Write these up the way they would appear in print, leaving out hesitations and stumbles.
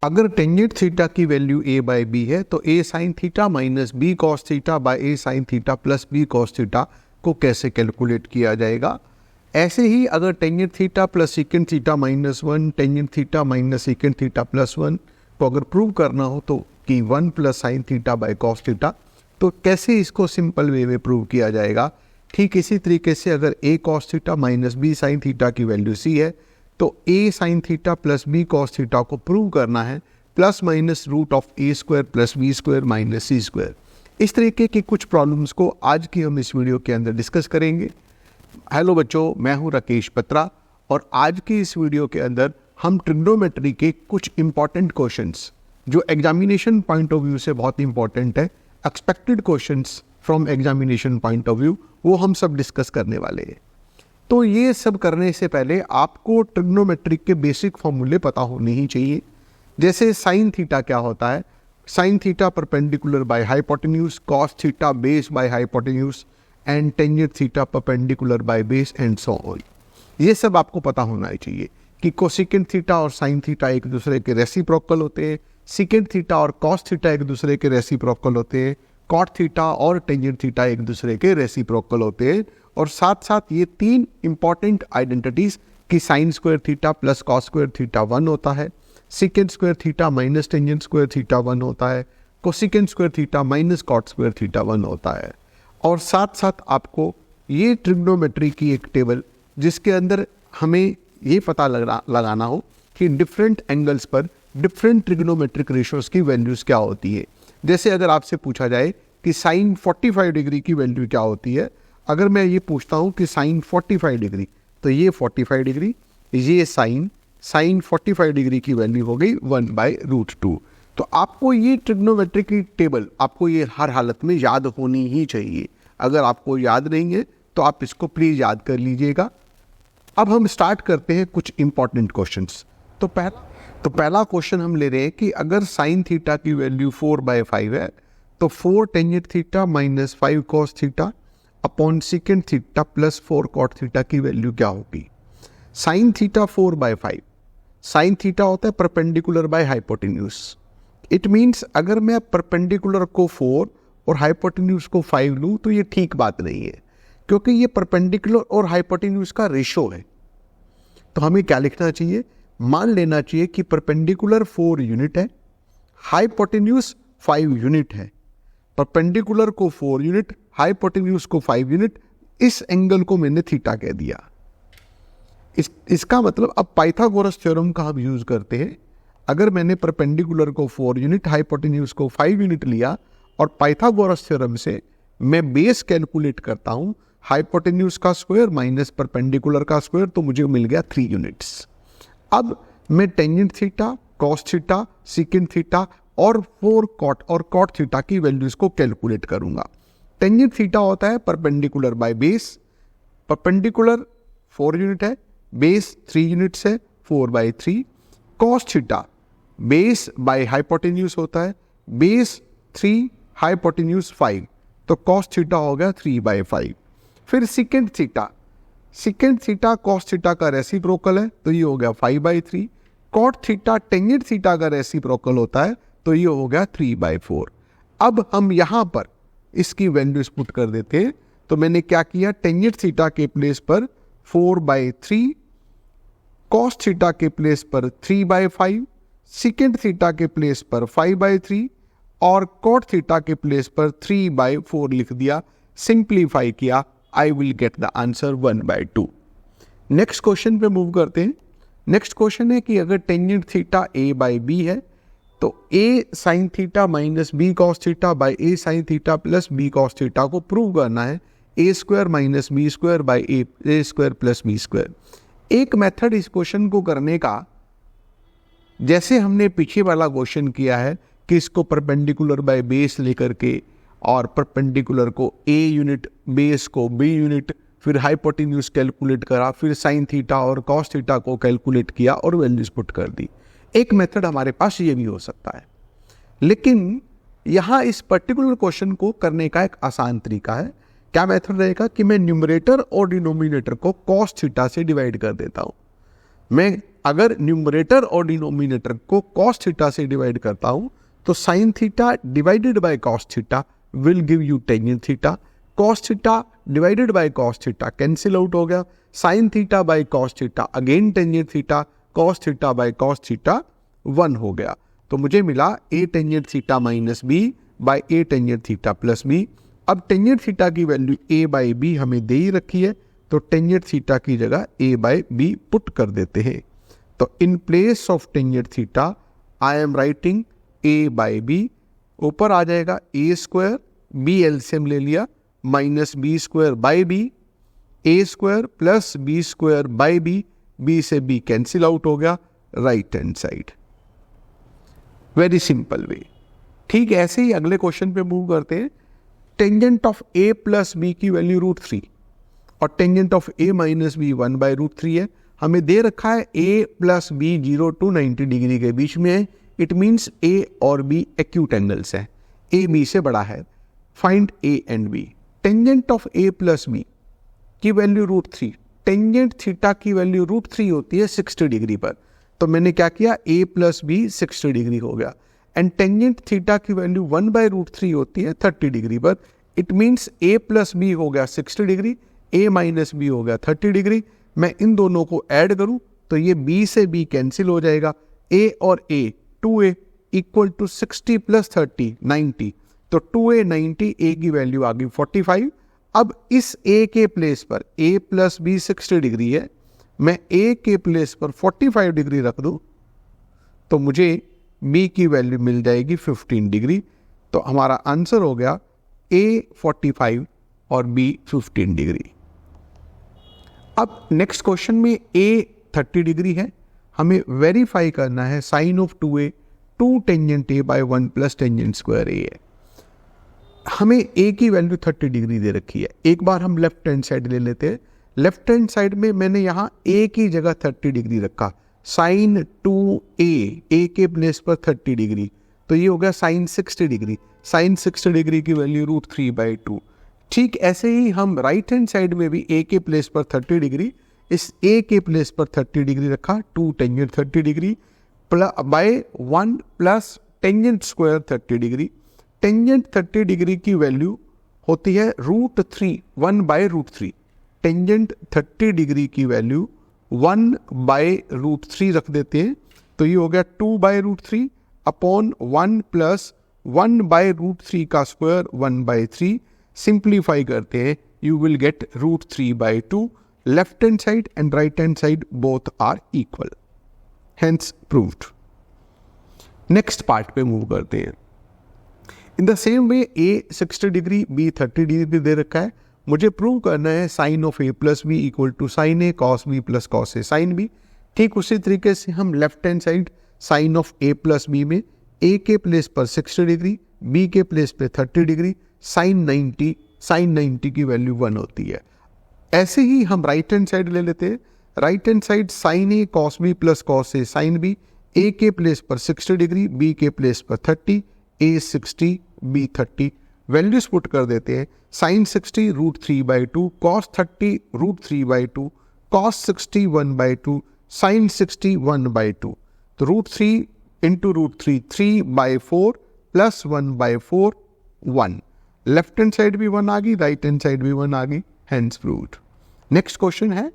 अगर tangent theta की value a by b है तो a sine theta minus b cos theta by a sine theta plus B cos theta को कैसे calculate किया जाएगा। ऐसे ही अगर tangent theta plus second theta minus one, tangent theta minus second theta plus one को अगर प्रूव करना हो तो कि one plus sine theta by cos theta, तो कैसे इसको सिंपल वे में प्रूव किया जाएगा। ठीक इसी तरीके से अगर a cos theta minus B sine theta की वैल्यू c है तो a sine theta plus B cos theta को प्रूव करना है plus minus root of a square plus B square minus C square. इस तरीके की कुछ प्रॉब्लम्स को आज की हम इस वीडियो के अंदर डिस्कस करेंगे। हेलो बच्चों, मैं हूं राकेश बत्रा और आज की इस वीडियो के अंदर हम ट्रिग्नोमेट्री के कुछ इंपॉर्टेंट क्वेश्चंस जो एग्जामिनेशन पॉइंट ऑफ व्यू से बहुत इंपॉर्टेंट है, expected questions from examination point of view, वो हम सब डिस्कस करने वाले हैं। तो ये सब करने से पहले आपको ट्रिग्नोमेट्रिक के बेसिक फॉर्मूले पता होने ही चाहिए। जैसे साइन थीटा क्या होता है, sine theta perpendicular by hypotenuse, cos theta base by hypotenuse and tangent theta perpendicular by base and so on. ये सब आपको पता होना ही चाहिए कि कोसेकेंट थीटा और साइन थीटा एक दूसरे के रेसिप्रोकल होते हैं, सेकेंट थीटा और कॉस थीटा एक दूसरे के रेसिप्रोकल होते हैं, कॉट थीटा और टेंजेंट थीटा एक दूसरे के रेसिप्रोकल होते हैं, और साथ साथ ये तीन इंपॉर्टेंट आइडेंटिटीज कि sine square theta plus cos square theta one होता है, second square theta minus tangent square theta one होता है, cosecant square theta minus cot square theta one होता है। और साथ साथ आपको ये ट्रिग्नोमेट्री की एक टेबल जिसके अंदर हमें ये पता लगाना हो कि डिफरेंट एंगल्स पर डिफरेंट ट्रिग्नोमेट्रिक रेशियोज की वैल्यूज क्या होती है। जैसे अगर आपसे पूछा जाए कि साइन 45 डिग्री की वैल्यू क्या होती है, अगर मैं ये पूछता हूँ कि साइन 45 डिग्री, तो ये 45 डिग्री, ये साइन 45 डिग्री की वैल्यू हो गई 1/√2। तो आपको ये ट्रिग्नोमेट्रिक की टेबल आपको ये हर हालत में याद होनी ही चाहिए। अगर आपको याद नहीं है तो आप इसको प्लीज़ याद कर लीजिएगा। अब हम स्टार्ट करते हैं कुछ इंपॉर्टेंट क्वेश्चंस। तो पहला क्वेश्चन हम ले रहे हैं कि अगर साइन थीटा की वैल्यू 4/5 है तो 4 tangent theta minus 5 cos theta upon second theta plus 4 cot theta की वैल्यू क्या होगी। साइन थीटा 4/5, साइन थीटा होता है perpendicular by hypotenuse. It means अगर मैं परपेंडिकुलर को 4 और हाइपोटेन्यूज को 5 लूँ तो ये ठीक बात नहीं है, क्योंकि ये परपेंडिकुलर और हाइपोटेन्यूज का रेशो है। तो हमें क्या लिखना चाहिए, मान लेना चाहिए कि परपेंडिकुलर 4 यूनिट है, हाइपोटेन्यूज 5 यूनिट है। परपेंडिकुलर को 4 यूनिट, हाइपोटेन्यूज को 5 यूनिट, इस एंगल को मैंने थीटा कह दिया। इसका मतलब अब पाइथागोरस थ्योरम का हम यूज करते हैं। अगर मैंने परपेंडिकुलर को 4 यूनिट, हाइपोटेन्यूज को 5 यूनिट लिया और पाइथागोरस थ्योरम से मैं बेस कैलकुलेट करता हूं, हाइपोटेन्यूज का स्क्वायर माइनस परपेंडिकुलर का स्क्वायर, तो मुझे मिल गया 3 यूनिट्स। अब मैं tangent theta, cos theta, second theta और 4 कॉट और कॉट थीटा की वैल्यूज को कैलकुलेट करूंगा। टेंजेंट थीटा होता है perpendicular by base, perpendicular 4 unit है, बेस 3 यूनिट्स है, 4/3। Cos theta base by hypotenuse होता है, बेस 3, हाइपोटेन्यूज 5, तो कॉस थीटा हो गया 3/5। फिर second theta, second theta cos theta का रेसिप्रोकल है तो ये हो गया 5/3। कॉट थीटा टेंजेंट थीटा का रेसिप्रोकल होता है तो ये हो गया 3/4। अब हम यहां पर इसकी वैल्यूज पुट कर देते हैं। तो मैंने क्या किया, टेंजेंट थीटा के प्लेस पर 4/3, कॉस थीटा के प्लेस पर 3/5, सेकेंड थीटा के प्लेस पर 5/3 और कॉट थीटा के प्लेस पर 3/4 लिख दिया। सिंप्लीफाई किया, I will get the answer 1/2। Next question पे मूव करते हैं। नेक्स्ट क्वेश्चन है कि अगर टेंजेंट थीटा a/b है तो a sine theta minus b cos theta by a sine theta plus B cos theta को प्रूव करना है a square minus B square by a square plus B square. एक method इस question को करने का, जैसे हमने पीछे वाला क्वेश्चन किया है कि इसको परपेंडिकुलर बाय बेस लेकर के और परपेंडिकुलर को a यूनिट, बेस को b यूनिट, फिर हाइपोटेन्यूज कैलकुलेट करा, फिर साइन थीटा और कॉस थीटा को कैलकुलेट किया और वैल्यूज पुट कर दी। एक मेथड हमारे पास ये भी हो सकता है, लेकिन यहां इस पर्टिकुलर क्वेश्चन को करने का एक आसान तरीका है। क्या मेथड रहेगा कि मैं न्यूमरेटर और डिनोमिनेटर को कॉस थीटा से डिवाइड कर देता हूं। मैं अगर न्यूमरेटर और डिनोमिनेटर को कॉस थीटा से डिवाइड करता हूं तो sine theta divided by cos theta will give you tangent theta. Cos theta divided by cos theta cancel out हो गया, sine theta by cos theta again tangent theta, cos theta by cos theta 1 हो गया। तो मुझे मिला A tangent theta minus B by A tangent theta plus B. अब tangent theta की value A by B हमें दे ही रखी है, तो टेंजेंट थीटा की जगह ए बाई बी पुट कर देते हैं। तो in place of tangent theta I am writing a by b, ऊपर आ जाएगा ए स्क्वायर, बी एलसीएम ले लिया, minus B square by b, a square plus B square by b, b से बी कैंसिल आउट हो गया, right hand side. Very simple way. ठीक ऐसे ही अगले क्वेश्चन पे मूव करते हैं। Tangent of a plus b की वैल्यू √3 और tangent of A minus B 1/√3 है। हमें दे रखा है ए प्लस बी 0 to 90 डिग्री के बीच में है। इट मीन्स ए और बी एक्यूट एंगल्स है, ए बी से बड़ा है। Find a and b. Tangent of a plus b की वैल्यू √3, टेंजेंट थीटा की वैल्यू √3 होती है 60 डिग्री पर। तो मैंने क्या किया, ए प्लस बी 60 डिग्री हो गया। एंड टेंजेंट थीटा की वैल्यू 1/√3 होती है 30 डिग्री पर। It means a plus b हो गया 60 डिग्री, ए माइनस बी हो गया 30 डिग्री। मैं इन दोनों को ऐड करूं तो ये बी से बी कैंसिल हो जाएगा, ए और ए 2a इक्वल टू 60 प्लस 30 90। तो 2a 90, ए की वैल्यू आ गई 45। अब इस a के प्लेस पर a प्लस बी 60 डिग्री है, मैं a के प्लेस पर 45 डिग्री रख दूं तो मुझे b की वैल्यू मिल जाएगी 15 डिग्री। तो हमारा आंसर हो गया a 45 और b 15 डिग्री। अब नेक्स्ट क्वेश्चन में a 30 डिग्री है, हमें वेरीफाई करना है sine of 2a 2 tangent a by 1 plus tangent square a है। हमें a की वैल्यू 30 डिग्री दे रखी है। एक बार हम लेफ्ट हैंड साइड ले लेते हैं। लेफ्ट हैंड साइड में मैंने यहाँ a की जगह 30 डिग्री रखा, साइन 2a के प्लेस पर 30 डिग्री, तो ये हो गया साइन 60 डिग्री। साइन 60 डिग्री की वैल्यू √3/2। ठीक ऐसे ही हम राइट हैंड साइड में भी a के प्लेस पर 30 डिग्री, इस a के प्लेस पर 30 डिग्री रखा, 2 tangent 30 degree by 1 plus tangent square 30 degree. Tangent 30 degree की वैल्यू होती है √3 1/√3। टेंजेंट 30 डिग्री की वैल्यू 1/√3 रख देते हैं, तो ये हो गया 2/√3 अपॉन 1 प्लस 1/√3 का स्क्वायर 1/3। सिंप्लीफाई करते हैं, you will get √3/2। Left hand side and right hand side both are equal, hence proved. Next part पे मूव करते हैं। In the same way a 60 degree b 30 degree दे रखा है, मुझे प्रूव करना है sine of a plus B equal to sine A cos B plus cos A sine B. ठीक उसी तरीके से हम left hand side sine of a plus B में a के प्लेस पर 60 डिग्री, b के प्लेस पे 30 डिग्री, साइन 90 की वैल्यू 1 होती है। ऐसे ही हम राइट हैंड साइड ले लेते हैं। Right hand side sine A cos B plus cos A sine b, a के प्लेस पर 60 डिग्री, b के प्लेस पर 30, a 60 b 30। वैल्यूज पुट कर देते हैं। Sine 60 √3/2, cos 30 √3/2, cos 60 1/2, sine 60 1/2। तो √3 into √3 3/4 plus 1/4 1। Left hand side भी 1 आ गई, राइट हैंड साइड भी 1 आ गई, हेंस प्रूव्ड। नेक्स्ट क्वेश्चन है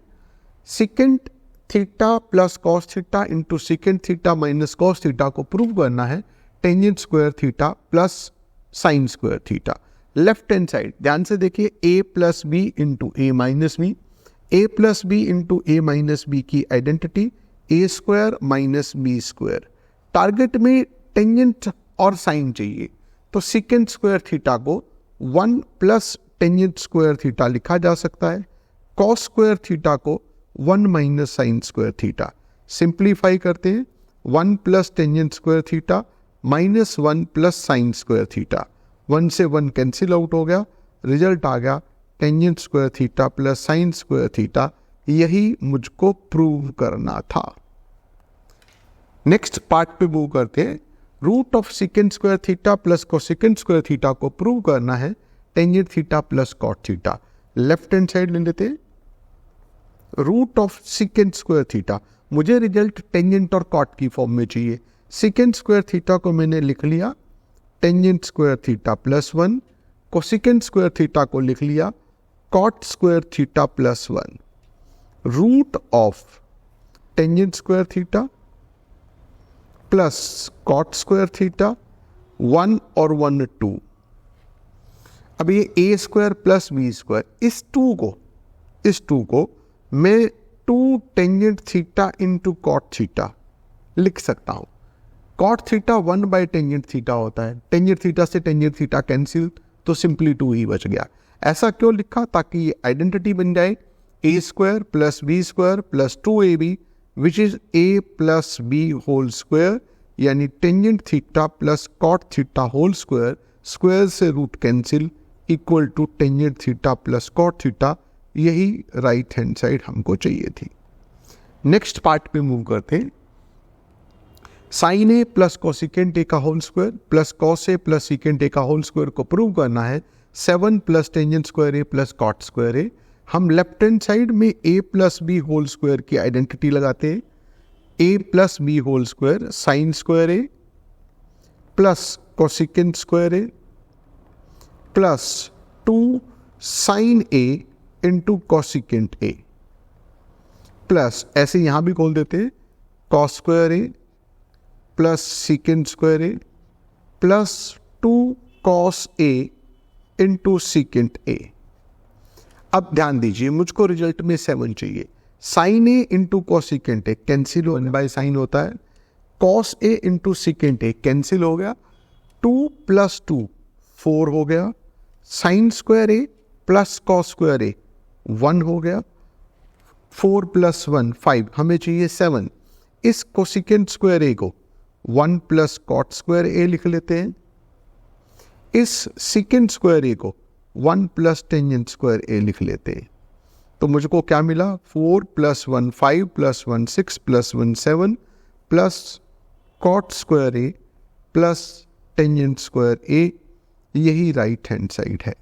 secant theta plus cos theta into second theta minus cos theta को प्रूव करना है tangent square theta plus sine square theta. Left hand side ध्यान से देखिए, a plus B into A minus B, A plus B into A minus B की identity a square minus B square. Target में tangent और sine चाहिए, तो second square theta को 1 plus tangent square theta लिखा जा सकता है, कॉस स्क्वायर थीटा को 1 minus sign square theta. Simplify करते हैं, 1 plus tangent square theta minus 1 plus sine square theta. 1 से 1 कैंसिल आउट हो गया, रिजल्ट आ गया tangent square theta plus sine square theta. यही मुझको प्रूव करना था। नेक्स्ट पार्ट पे मूव करते हैं। Root of second square theta plus cosecant square theta को प्रूव करना है tangent theta plus cot theta. Left hand side ले लेते हैं। Root of second square theta, मुझे रिजल्ट टेंजेंट और कॉट की फॉर्म में चाहिए। सेकेंड स्क्वायर थीटा को मैंने लिख लिया tangent square theta plus 1, cosecant square theta को लिख लिया cot square theta plus 1, root of tangent square theta plus cot square theta 1 और 1 2। अब ये a square plus B square, इस टू को मैं 2 tangent theta into cot theta लिख सकता हूं। Cot theta 1 by tangent theta होता है, टेंजेंट थीटा से टेंजेंट थीटा कैंसिल, तो सिंपली 2 ही बच गया। ऐसा क्यों लिखा? ताकि ये आइडेंटिटी बन जाए A square plus B square plus 2ab which is A plus B whole square, यानी tangent theta plus cot theta whole square, square से root cancel equal to tangent theta plus cot theta. यही right hand side हमको चाहिए थी। Next part पे move करते हैं। Sine A plus cosecant A का whole square plus cos A plus secant A का होल स्क्वायर को प्रूव करना है 7 plus tangent square A plus cot square A. हम लेफ्ट हैंड साइड में A plus B whole square की identity लगाते हैं। A plus B whole square sine square A plus cosecant square A plus 2 sine A into cosecant A plus ऐसे यहां भी खोल देते हैं cos square A plus secant square A plus 2 cos A into secant A. अब ध्यान दीजिए, मुझको रिजल्ट में 7 चाहिए। Sign A into cosecant A cancel हो बाय साइन होता है, cos A into secant A cancel हो गया, 2 प्लस 2 4 हो गया, sign square A plus cos square A 1 हो गया, 4 प्लस 1 5, हमें चाहिए 7। इस कोसिकेंट स्क्वायर ए को 1 प्लस कॉट स्क्वायर ए लिख लेते हैं, इस सीकेंट स्क्वायर ए को 1 प्लस टेंजेंट स्क्वायर ए लिख लेते हैं। तो मुझको क्या मिला? 4 plus 1 5 plus 1 6 plus 1 7 plus cot square A plus tangent square A. यही राइट हैंड साइड है।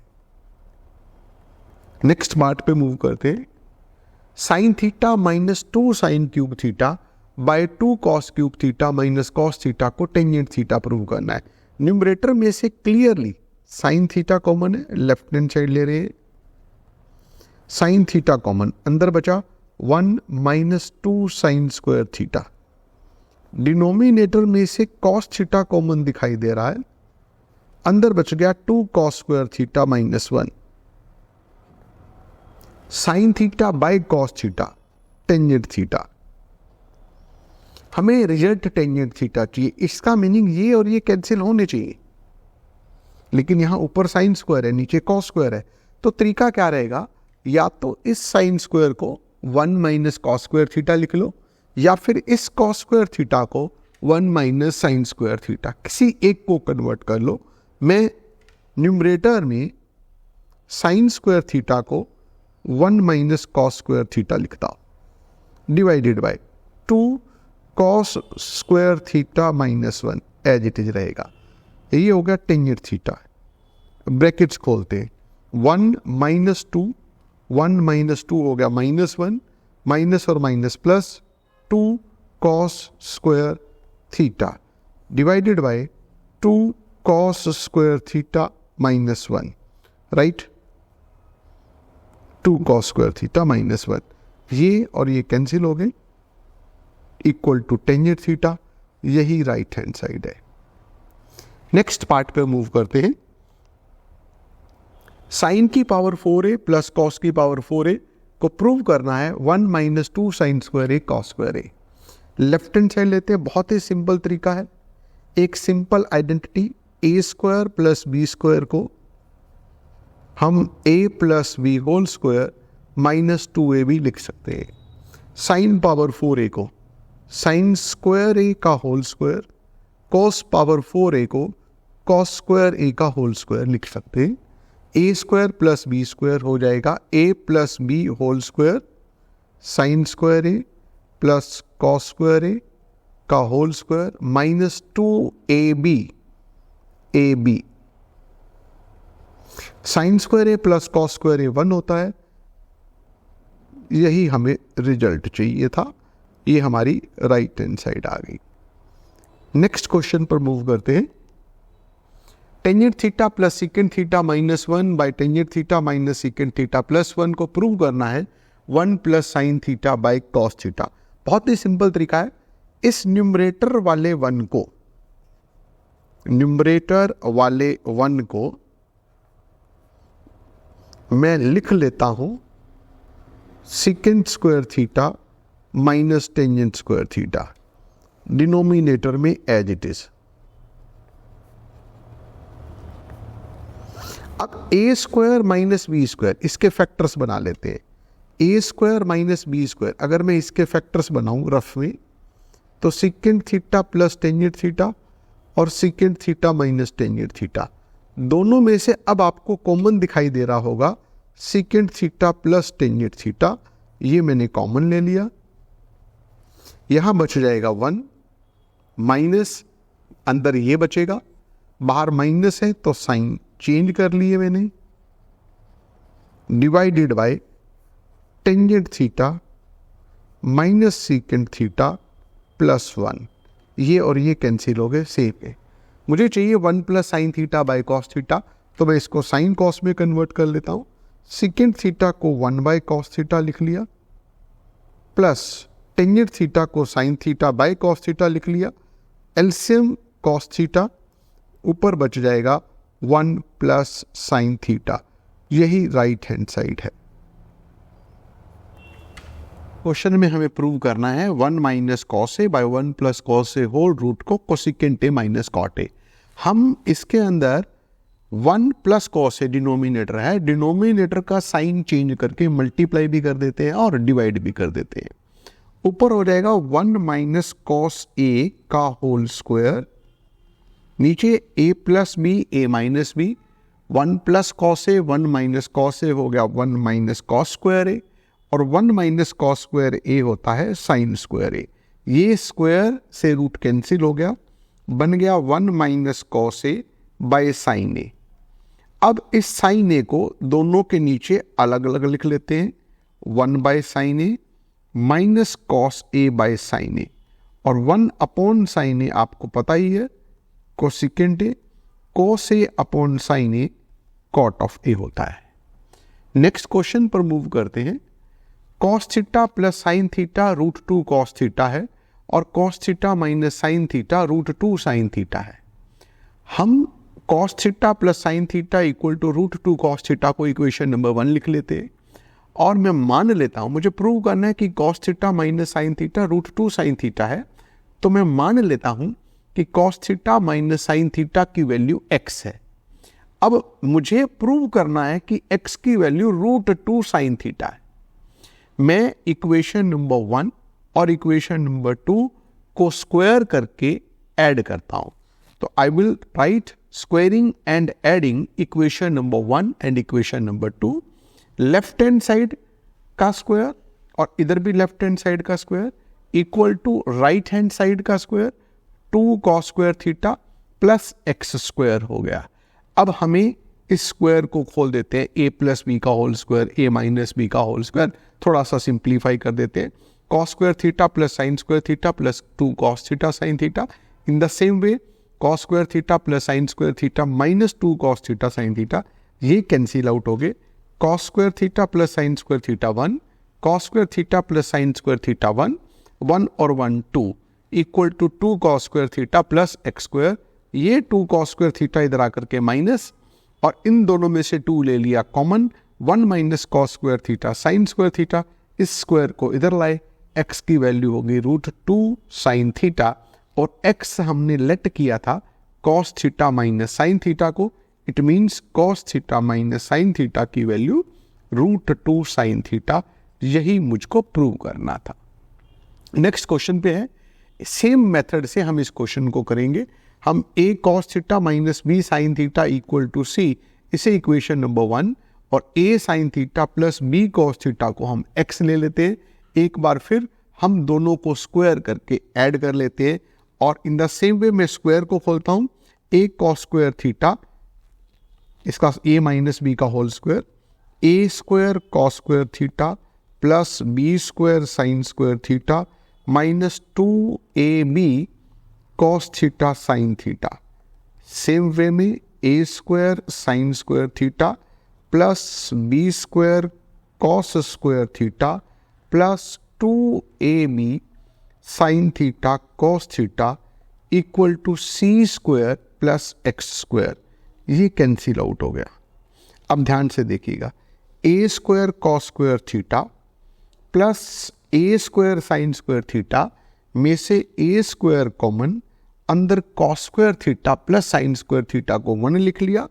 नेक्स्ट पार्ट पे मूव करते हैं। Sine theta minus 2 sine cube theta by 2 cos cube theta minus cos theta को टेंजेंट थीटा प्रूव करना है। Numerator में से क्लियरली साइन थीटा कॉमन है, लेफ्ट हैंड साइड ले रहे हैं, साइन थीटा कॉमन, अंदर बचा 1 minus 2 sign square theta. Denominator में से कॉस थीटा कॉमन दिखाई दे रहा है, अंदर बच गया 2 cos square theta minus 1। Sign theta by cos theta tangent theta. हमें रिजल्ट टेंजेंट थीटा चाहिए। इसका मीनिंग ये और ये कैंसिल होने चाहिए, लेकिन यहां ऊपर साइन स्क्वायर है, नीचे कॉस स्क्वायर है। तो तरीका क्या रहेगा? या तो इस साइन स्क्वायर को 1 माइनस कॉस स्क्वायर थीटा लिख लो, या फिर इस कॉस स्क्वायर थीटा को 1 माइनस साइन स्क्वायर थीटा, किसी एक को कन्वर्ट कर लो। मैं न्यूमरेटर में साइन स्क्वायर थीटा को 1 माइनस कॉस स्क्वायर थीटा लिखता हूं, divided by 2 cos square theta minus 1 as it is रहेगा। ये हो गया टेंजेंट थीटा। ब्रैकेट्स खोलते हैं, 1 माइनस 2, 1 माइनस 2 हो गया माइनस 1, माइनस और minus plus 2 cos square theta divided by 2 cos square theta minus 1, right, 2 cos square theta minus 1। ये और ये कैंसिल हो गए, इक्वल टू टेंजेंट थीटा। यही राइट हैंड साइड है। नेक्स्ट पार्ट पे मूव करते हैं। साइन की पावर 4a प्लस कॉस की पावर 4a को प्रूव करना है 1 minus 2 sign square A cos square A. Left hand side लेते हैं, बहुत ही सिंपल तरीका है। एक simple identity A square plus B square को हम A plus B whole square minus 2ab लिख सकते हैं। साइन पावर 4a को साइन स्क्वायर ए का whole square, cos power 4a को कॉस स्क्वायर ए का होल स्क्वायर लिख सकते हैं। A square plus B square हो जाएगा A plus B whole square sine square A plus cos square A का whole square minus 2ab A B. Sine square A plus cos square A 1 होता है। यही हमें रिजल्ट चाहिए था। ये हमारी राइट हैंड साइड आ गई। नेक्स्ट क्वेश्चन पर मूव करते हैं। Tangent theta plus secant theta minus 1 by tangent theta minus secant theta plus 1 को प्रूव करना है 1 plus sine theta by cos theta. बहुत ही सिंपल तरीका है। इस न्यूमरेटर वाले 1 को मैं लिख लेता हूं secant square theta minus tangent square theta, denominator में एज इट इज। अब A square minus B square इसके फैक्टर्स बना लेते हैं। A square minus B square अगर मैं इसके फैक्टर्स बनाऊं रफ में, तो secant theta plus tangent theta और secant theta minus tangent theta, दोनों में से अब आपको कॉमन दिखाई दे रहा होगा secant theta plus tangent theta. ये मैंने कॉमन ले लिया, यहां बच जाएगा 1 माइनस, अंदर ये बचेगा, बाहर माइनस है तो साइन चेंज कर लिए मैंने, divided by tangent theta minus secant theta plus 1। ये और ये कैंसिल हो गए, सेम है। मुझे चाहिए 1 plus sine theta by cos theta, तो मैं इसको साइन कॉस में कन्वर्ट कर लेता हूं। सीकेंट थीटा को 1 बाय कॉस थीटा लिख लिया, प्लस टेंजेंट थीटा को sine theta by cos theta लिख लिया। एलसीएम कॉस थीटा, ऊपर बच जाएगा 1 प्लस साइन थीटा। यही राइट हैंड साइड है। क्वेश्चन में हमें प्रूव करना है 1 minus cos A by 1 plus cos a whole root को cosecant a minus cot a. हम इसके अंदर 1 प्लस कॉस ए डिनोमिनेटर है, डिनोमिनेटर का साइन चेंज करके मल्टीप्लाई भी कर देते हैं और डिवाइड भी कर देते हैं। ऊपर हो जाएगा 1 माइनस कॉस ए का होल स्क्वायर, नीचे a plus B A minus B, 1 plus cos A 1 minus cos A हो गया 1 माइनस कॉस स्क्वायर ए, और 1 माइनस कॉस स्क्वायर ए होता है साइन स्क्वायर ए। ये स्क्वायर से रूट कैंसिल हो गया, बन गया 1 minus cos A by sine A. अब इस साइन ए को दोनों के नीचे अलग अलग लिख लेते हैं, 1 by sine A minus cos A by sine A, और 1 अपॉन साइन ए आपको पता ही है cosecant A, cos A upon sine A cot of A होता है। नेक्स्ट क्वेश्चन पर मूव करते हैं। Cos theta plus sine theta root 2 cos theta है, और cos theta minus sine theta root 2 sine theta है। हम cos theta plus sine theta equal to root 2 cos theta को इक्वेशन नंबर 1 लिख लेते हैं, और मैं मान लेता हूं, मुझे प्रूव करना है कि cos theta minus sine theta root 2 sine theta है, तो मैं मान लेता हूं कि cos theta minus sine theta की वैल्यू x है। अब मुझे प्रूव करना है कि x की वैल्यू रूट 2 साइन थीटा है। मैं इक्वेशन नंबर 1 और इक्वेशन नंबर 2 को स्क्वायर करके ऐड करता हूं। तो I will write squaring and adding equation number 1 and equation number 2। Left hand side का स्क्वायर और इधर भी लेफ्ट हैंड साइड का square equal to right hand side का square 2 cos square theta plus x square हो गया। अब हमें इस स्क्वायर को खोल देते हैं, a प्लस बी का whole square, a minus B का होल स्क्वायर, थोड़ा सा सिंप्लीफाई कर देते हैं। Cos square theta plus sine square theta plus 2 cos theta sine theta. In the same way cos square theta plus sine square theta minus 2 cos theta sine theta, ये cancel out हो गए। Cos square theta plus sine square theta 1, cos square theta plus sine square theta 1, 1 और 1 2 equal to 2 cos square theta plus x square. ये 2 cos square theta इधर आकर के minus, और इन दोनों में से 2 ले लिया common, 1 minus cos square theta sine square theta. इस स्क्वायर को इधर लाए, x की वैल्यू होगी रूट 2 साइन थीटा, और x हमने लेट किया था cos theta minus sine theta को। It means cos theta minus sine theta की वैल्यू रूट 2 साइन थीटा। यही मुझको प्रूव करना था। नेक्स्ट क्वेश्चन पे है, सेम मेथड से हम इस क्वेश्चन को करेंगे। हम a cos theta minus B sine theta equal to C, इसे इक्वेशन नंबर 1, और a sine theta plus b cos theta को हम x ले लेते हैं। एक बार फिर हम दोनों को स्क्वायर करके ऐड कर लेते हैं, और इन द सेम वे मैं स्क्वायर को खोलता हूं, a कॉस स्क्वायर थीटा, इसका a माइनस बी का whole square, a square cos square theta plus b square sine square theta minus 2ab cos theta sine theta. Same way में A square sine square theta plus B square cos square theta plus 2ab sine theta cos theta equal to C square plus x square. ये cancel out हो गया। अब ध्यान से देखिएगा, A square cos square theta plus a square sine square theta में से a square common, अंदर cos square theta plus sine square theta को 1 लिख लिया,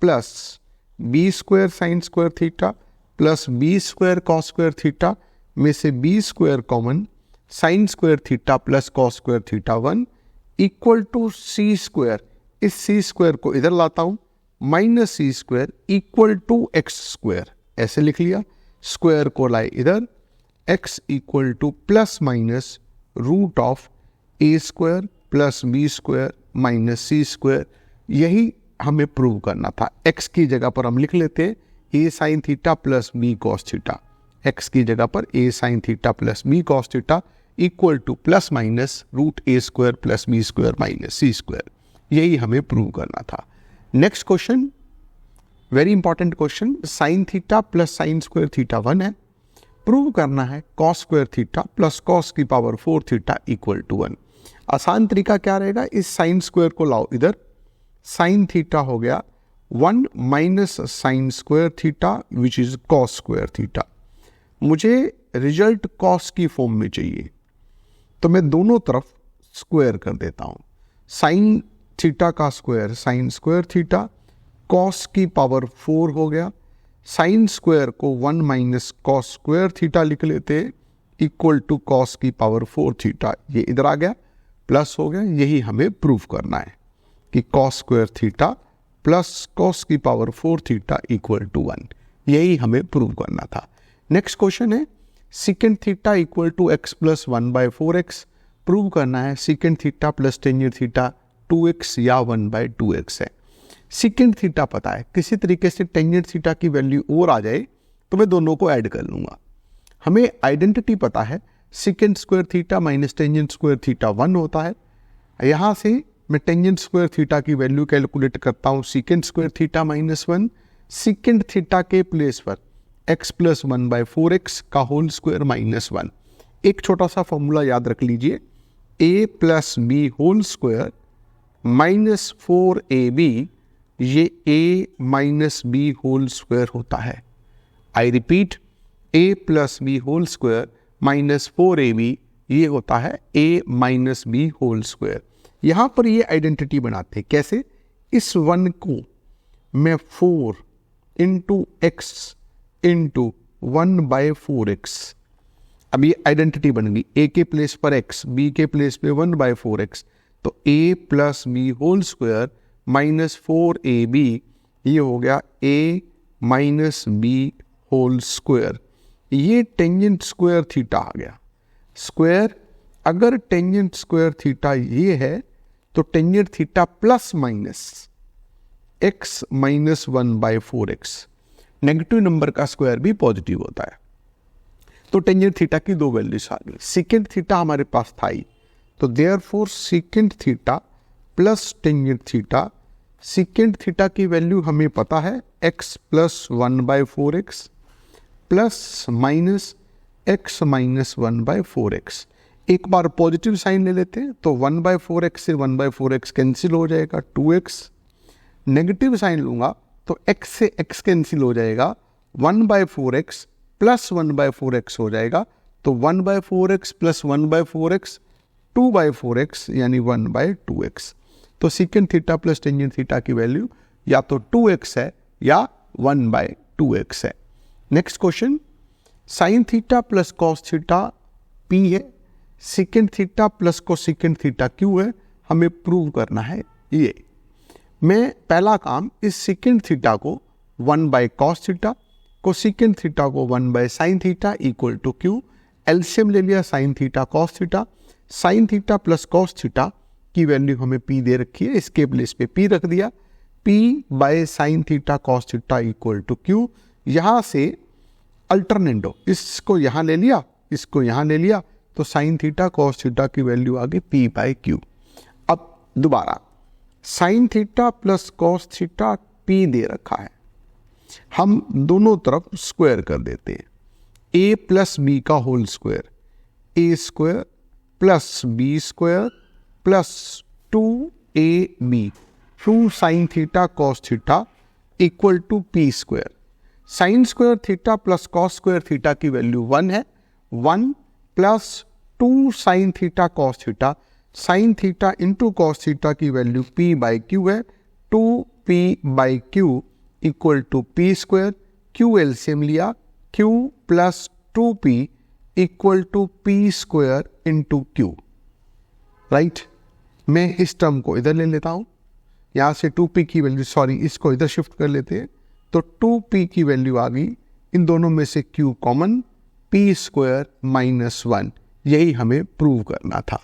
plus B square sine square theta plus B square cos square theta में से b square common, sine square theta plus cos square theta 1 equal to C square. इस c square को इधर लाता हूं, minus C square equal to x square, ऐसे लिख लिया। स्क्वायर को लाए इधर, x equal to plus minus root of a square plus B square minus C square. यही हमें प्रूव करना था। एक्स की जगह पर हम लिख लेते A sine theta plus B cos theta. X की जगह पर A sine theta plus B cos theta equal to plus minus root A square plus B square minus C square. यही हमें प्रूव करना था। Next question, very important question, sine theta plus sine square theta 1 है। Prove करना है cos square theta plus cos की power 4 theta equal to 1। आसान तरीका क्या रहेगा, इस साइन स्क्वायर को लाओ इधर, साइन थीटा हो गया 1 minus sign square theta which is cos square theta. मुझे रिजल्ट कॉस की फॉर्म में चाहिए, तो मैं दोनों तरफ स्क्वायर कर देता हूं। साइन थीटा का square sine square theta, cos की पावर 4 हो गया। साइन स्क्वायर को 1 माइनस कॉस स्क्वायर थीटा लिख लेते इक्वल टू कॉस की पावर 4 थीटा। ये इधर आ गया, प्लस हो गया। यही हमें प्रूव करना है कि cos square theta plus cos की पावर 4 थीटा इक्वल टू 1। यही हमें प्रूव करना था। नेक्स्ट क्वेश्चन है secant theta equal to x plus 1/4x। Prove करना है secant theta plus tangent theta 2x या 1/2x है। सीकेंट थीटा पता है, किसी तरीके से टेंजेंट थीटा की वैल्यू और आ जाए तो मैं दोनों को ऐड कर लूंगा। हमें आइडेंटिटी पता है, secant square theta minus tangent square theta 1 होता है। यहां से मैं टेंजेंट स्क्वायर थीटा की वैल्यू कैलकुलेट करता हूं, secant square theta minus 1। Secant theta के प्लेस पर x प्लस 1/4x का होल स्क्वायर माइनस 1। एक छोटा सा फॉर्मूला याद रख लीजिए, a plus B whole square minus 4ab, ये a minus b whole square होता है। I repeat, a plus B whole square minus 4ab, ये होता है a minus b whole square. यहां पर ये आइडेंटिटी बनाते हैं कैसे, इस 1 को मैं 4 इंटू एक्स इंटू 1/4x, अब ये आइडेंटिटी बन गई। a के प्लेस पर x, b के प्लेस पे 1/4x, तो a plus B whole square minus 4ab, ये हो गया a minus b whole square. ये टेंजेंट स्क्वायर थीटा आ गया। स्क्वायर, अगर टेंजेंट स्क्वायर थीटा ये है तो tangent theta plus minus x minus 1/4x। Negative number का स्क्वायर भी पॉजिटिव होता है। तो टेंजेंट थीटा की दो वैल्यूज आ गई। सीकेंट थीटा हमारे पास था ही, तो therefore secant theta plus tangent theta, secant theta की वैल्यू हमें पता है x plus 1/4x plus minus x minus 1/4x। एक बार पॉजिटिव साइन ले लेते हैं तो 1/4x से 1/4x कैंसिल हो जाएगा, 2x। नेगेटिव साइन लूंगा तो x से x कैंसिल हो जाएगा, 1/4x प्लस 1/4x हो जाएगा, तो 1/4x प्लस 1/4x 2/4x यानी 1/2x। तो secant theta plus tangent theta की वैल्यू या तो 2x है या 1/2x है। Next question, sine theta plus cos theta p है, secant theta plus cosecant theta q है। हमें प्रूव करना है ये। मैं पहला काम, इस सीकेंट थीटा को 1/cos थीटा, कोसीकेंट थीटा को 1/sin theta equal to q। LCM ले लिया sine theta cos theta. Sine theta plus cos theta की वैल्यू हमें p दे रखी है, इसके प्लेस पे p रख दिया। p/sin theta cos theta equal to q। यहां से अल्टरनेटो, इसको यहां ले लिया, इसको यहां ले लिया, तो साइन थीटा कॉस थीटा की वैल्यू आ गई पी बाई क्यू। अब दोबारा sine theta plus cos theta P दे रखा है, हम दोनों तरफ स्क्वायर कर देते हैं। ए प्लस बी का whole square, A square plus B square plus 2ab 2 sine theta cos theta equal to P square. Sine square theta plus cos square theta की वैल्यू 1 है, 1 plus 2 sine theta cos theta, sine theta into cos theta की value P by Q है, 2p by Q equal to P square. Q LCM लिया, Q plus 2p equal to P square into Q. Right, मैं इस term को इधर ले लेता हूं, यहां से 2p की वैल्यू, सॉरी इसको इधर शिफ्ट कर लेते हैं, तो 2p की वैल्यू आ गई, इन दोनों में से q common, p square minus 1, यही हमें प्रूव करना था।